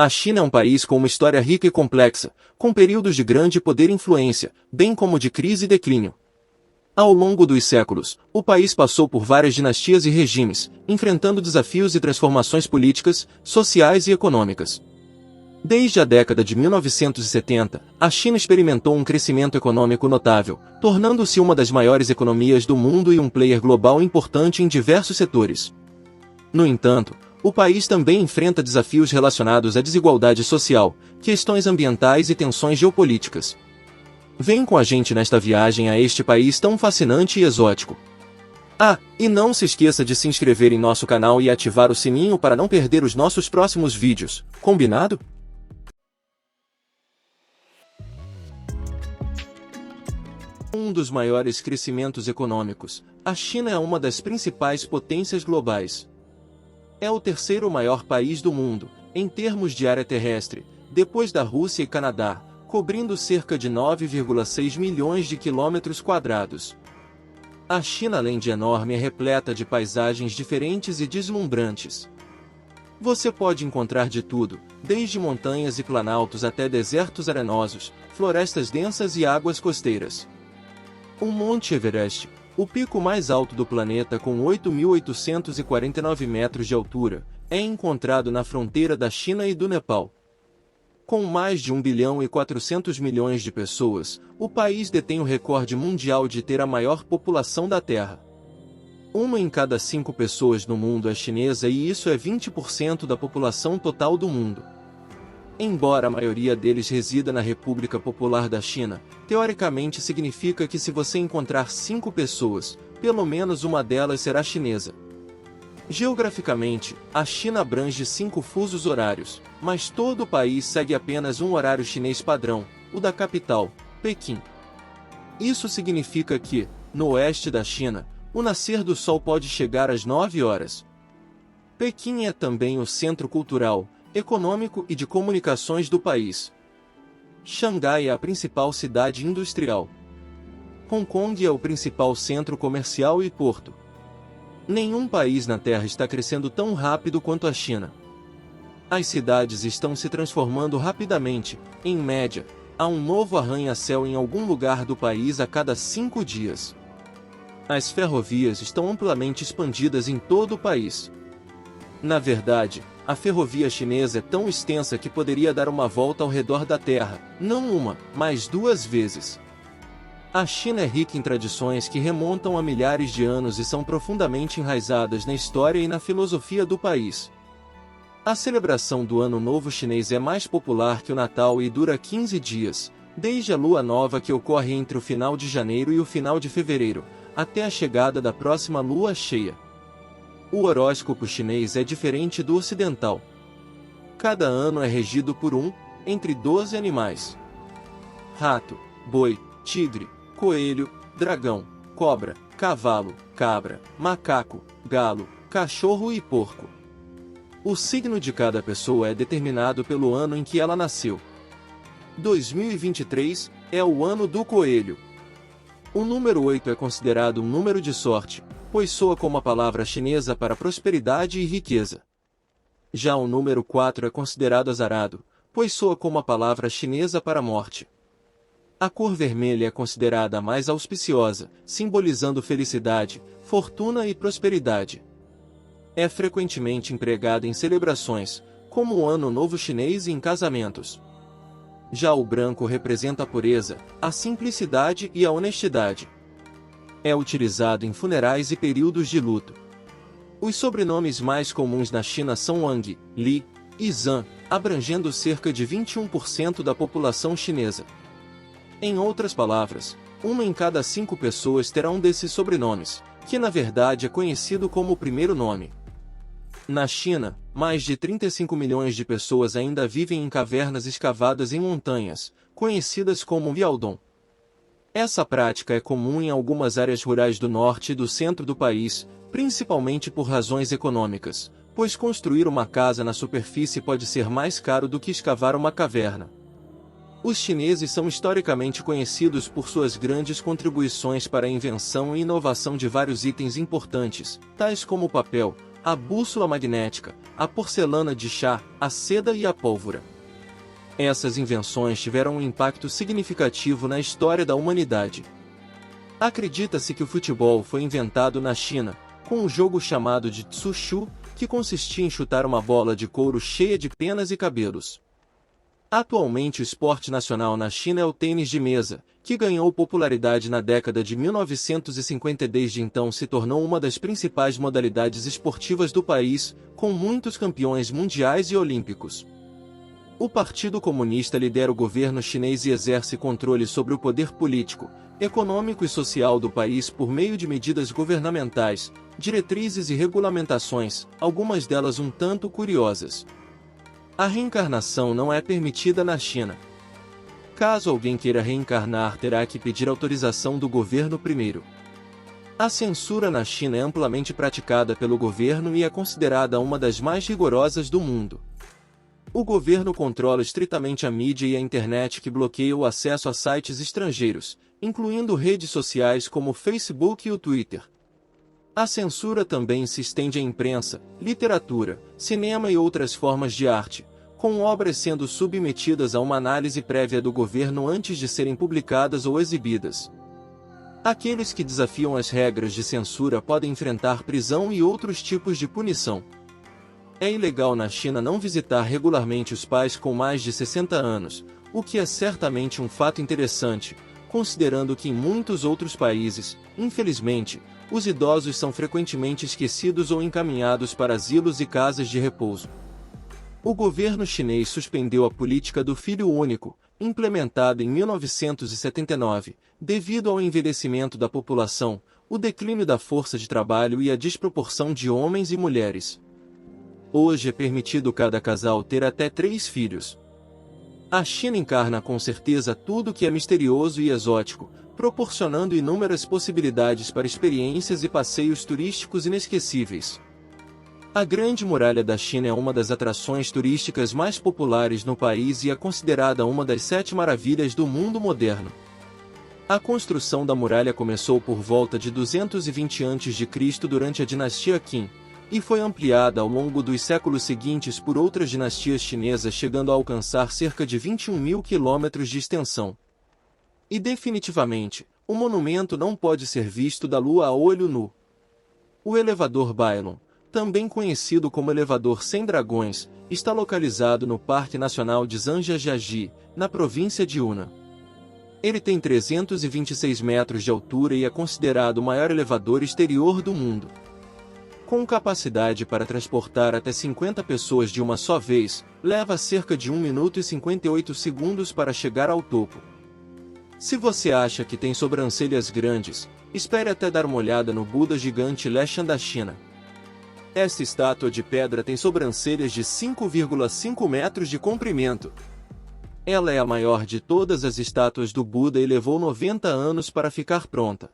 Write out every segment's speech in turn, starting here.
A China é um país com uma história rica e complexa, com períodos de grande poder e influência, bem como de crise e declínio. Ao longo dos séculos, o país passou por várias dinastias e regimes, enfrentando desafios e transformações políticas, sociais e econômicas. Desde a década de 1970, a China experimentou um crescimento econômico notável, tornando-se uma das maiores economias do mundo e um player global importante em diversos setores. No entanto, o país também enfrenta desafios relacionados à desigualdade social, questões ambientais e tensões geopolíticas. Vem com a gente nesta viagem a este país tão fascinante e exótico. E não se esqueça de se inscrever em nosso canal e ativar o sininho para não perder os nossos próximos vídeos, combinado? Um dos maiores crescimentos econômicos, a China é uma das principais potências globais. É o terceiro maior país do mundo, em termos de área terrestre, depois da Rússia e Canadá, cobrindo cerca de 9,6 milhões de quilômetros quadrados. A China, além de enorme, é repleta de paisagens diferentes e deslumbrantes. Você pode encontrar de tudo, desde montanhas e planaltos até desertos arenosos, florestas densas e águas costeiras. O Monte Everest, o pico mais alto do planeta com 8.849 metros de altura, é encontrado na fronteira da China e do Nepal. Com mais de 1 bilhão e 400 milhões de pessoas, o país detém o recorde mundial de ter a maior população da Terra. 1 em cada 5 pessoas no mundo é chinesa e isso é 20% da população total do mundo. Embora a maioria deles resida na República Popular da China, teoricamente significa que se você encontrar 5 pessoas, pelo menos uma delas será chinesa. Geograficamente, a China abrange 5 fusos horários, mas todo o país segue apenas um horário chinês padrão, o da capital, Pequim. Isso significa que, no oeste da China, o nascer do sol pode chegar às 9 horas. Pequim é também o centro cultural, econômico e de comunicações do país. Xangai é a principal cidade industrial. Hong Kong é o principal centro comercial e porto. Nenhum país na Terra está crescendo tão rápido quanto a China. As cidades estão se transformando rapidamente, em média, há um novo arranha-céu em algum lugar do país a cada 5 dias. As ferrovias estão amplamente expandidas em todo o país. Na verdade, a ferrovia chinesa é tão extensa que poderia dar uma volta ao redor da Terra, não uma, mas 2 vezes. A China é rica em tradições que remontam a milhares de anos e são profundamente enraizadas na história e na filosofia do país. A celebração do Ano Novo Chinês é mais popular que o Natal e dura 15 dias, desde a Lua Nova que ocorre entre o final de janeiro e o final de fevereiro, até a chegada da próxima Lua Cheia. O horóscopo chinês é diferente do ocidental. Cada ano é regido por entre 12 animais: rato, boi, tigre, coelho, dragão, cobra, cavalo, cabra, macaco, galo, cachorro e porco. O signo de cada pessoa é determinado pelo ano em que ela nasceu. 2023 é o ano do coelho. O número 8 é considerado um número de sorte, pois soa como a palavra chinesa para prosperidade e riqueza. Já o número 4 é considerado azarado, pois soa como a palavra chinesa para morte. A cor vermelha é considerada a mais auspiciosa, simbolizando felicidade, fortuna e prosperidade. É frequentemente empregada em celebrações, como o Ano Novo Chinês e em casamentos. Já o branco representa a pureza, a simplicidade e a honestidade. É utilizado em funerais e períodos de luto. Os sobrenomes mais comuns na China são Wang, Li e Zhang, abrangendo cerca de 21% da população chinesa. Em outras palavras, 1 em cada 5 pessoas terá um desses sobrenomes, que na verdade é conhecido como o primeiro nome. Na China, mais de 35 milhões de pessoas ainda vivem em cavernas escavadas em montanhas, conhecidas como Liaodong. Essa prática é comum em algumas áreas rurais do norte e do centro do país, principalmente por razões econômicas, pois construir uma casa na superfície pode ser mais caro do que escavar uma caverna. Os chineses são historicamente conhecidos por suas grandes contribuições para a invenção e inovação de vários itens importantes, tais como o papel, a bússola magnética, a porcelana de chá, a seda e a pólvora. Essas invenções tiveram um impacto significativo na história da humanidade. Acredita-se que o futebol foi inventado na China, com um jogo chamado de Tsushu, que consistia em chutar uma bola de couro cheia de penas e cabelos. Atualmente o esporte nacional na China é o tênis de mesa, que ganhou popularidade na década de 1950 e desde então se tornou uma das principais modalidades esportivas do país, com muitos campeões mundiais e olímpicos. O Partido Comunista lidera o governo chinês e exerce controle sobre o poder político, econômico e social do país por meio de medidas governamentais, diretrizes e regulamentações, algumas delas um tanto curiosas. A reencarnação não é permitida na China. Caso alguém queira reencarnar, terá que pedir autorização do governo primeiro. A censura na China é amplamente praticada pelo governo e é considerada uma das mais rigorosas do mundo. O governo controla estritamente a mídia e a internet, que bloqueia o acesso a sites estrangeiros, incluindo redes sociais como o Facebook e o Twitter. A censura também se estende à imprensa, literatura, cinema e outras formas de arte, com obras sendo submetidas a uma análise prévia do governo antes de serem publicadas ou exibidas. Aqueles que desafiam as regras de censura podem enfrentar prisão e outros tipos de punição. É ilegal na China não visitar regularmente os pais com mais de 60 anos, o que é certamente um fato interessante, considerando que em muitos outros países, infelizmente, os idosos são frequentemente esquecidos ou encaminhados para asilos e casas de repouso. O governo chinês suspendeu a política do filho único, implementada em 1979, devido ao envelhecimento da população, o declínio da força de trabalho e a desproporção de homens e mulheres. Hoje é permitido cada casal ter até 3 filhos. A China encarna com certeza tudo que é misterioso e exótico, proporcionando inúmeras possibilidades para experiências e passeios turísticos inesquecíveis. A Grande Muralha da China é uma das atrações turísticas mais populares no país e é considerada uma das 7 maravilhas do mundo moderno. A construção da muralha começou por volta de 220 a.C. durante a dinastia Qin, e foi ampliada ao longo dos séculos seguintes por outras dinastias chinesas, chegando a alcançar cerca de 21.000 quilômetros de extensão. E definitivamente, o monumento não pode ser visto da lua a olho nu. O elevador Bailon, também conhecido como elevador sem dragões, está localizado no Parque Nacional de Zhangjiajie, na província de Yunnan. Ele tem 326 metros de altura e é considerado o maior elevador exterior do mundo. Com capacidade para transportar até 50 pessoas de uma só vez, leva cerca de 1 minuto e 58 segundos para chegar ao topo. Se você acha que tem sobrancelhas grandes, espere até dar uma olhada no Buda gigante Leshan da China. Esta estátua de pedra tem sobrancelhas de 5,5 metros de comprimento. Ela é a maior de todas as estátuas do Buda e levou 90 anos para ficar pronta.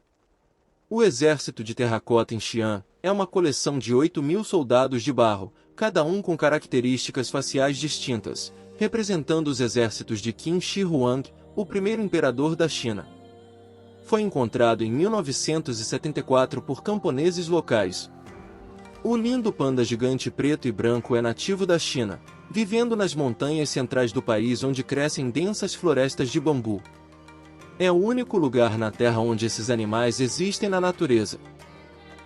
O exército de terracota em Xi'an é uma coleção de 8.000 soldados de barro, cada um com características faciais distintas, representando os exércitos de Qin Shi Huang, o primeiro imperador da China. Foi encontrado em 1974 por camponeses locais. O lindo panda gigante preto e branco é nativo da China, vivendo nas montanhas centrais do país onde crescem densas florestas de bambu. É o único lugar na Terra onde esses animais existem na natureza.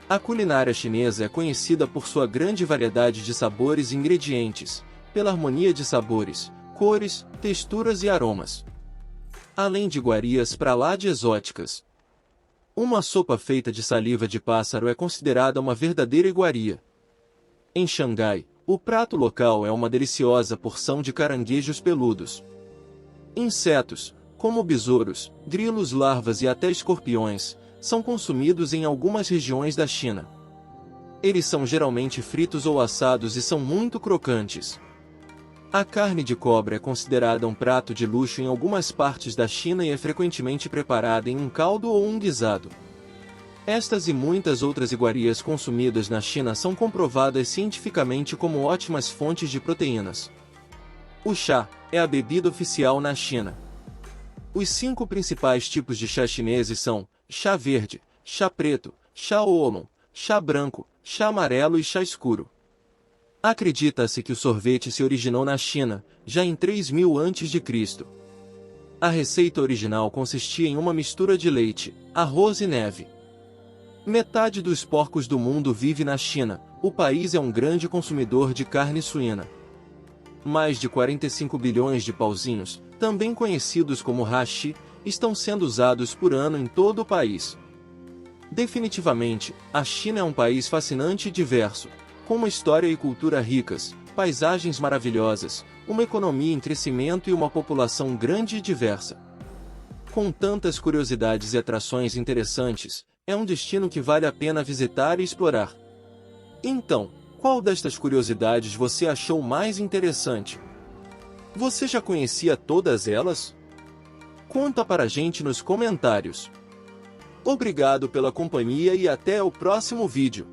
A culinária chinesa é conhecida por sua grande variedade de sabores e ingredientes, pela harmonia de sabores, cores, texturas e aromas. Além de iguarias pra lá de exóticas. Uma sopa feita de saliva de pássaro é considerada uma verdadeira iguaria. Em Xangai, o prato local é uma deliciosa porção de caranguejos peludos. Insetos, como besouros, grilos, larvas e até escorpiões, são consumidos em algumas regiões da China. Eles são geralmente fritos ou assados e são muito crocantes. A carne de cobra é considerada um prato de luxo em algumas partes da China e é frequentemente preparada em um caldo ou um guisado. Estas e muitas outras iguarias consumidas na China são comprovadas cientificamente como ótimas fontes de proteínas. O chá é a bebida oficial na China. Os 5 principais tipos de chá chineses são chá verde, chá preto, chá oolong, chá branco, chá amarelo e chá escuro. Acredita-se que o sorvete se originou na China, já em 3000 a.C. A receita original consistia em uma mistura de leite, arroz e neve. Metade dos porcos do mundo vive na China, o país é um grande consumidor de carne suína. Mais de 45 bilhões de pauzinhos, também conhecidos como hashi, estão sendo usados por ano em todo o país. Definitivamente, a China é um país fascinante e diverso, com uma história e cultura ricas, paisagens maravilhosas, uma economia em crescimento e uma população grande e diversa. Com tantas curiosidades e atrações interessantes, é um destino que vale a pena visitar e explorar. Então, qual destas curiosidades você achou mais interessante? Você já conhecia todas elas? Conta para a gente nos comentários. Obrigado pela companhia e até o próximo vídeo.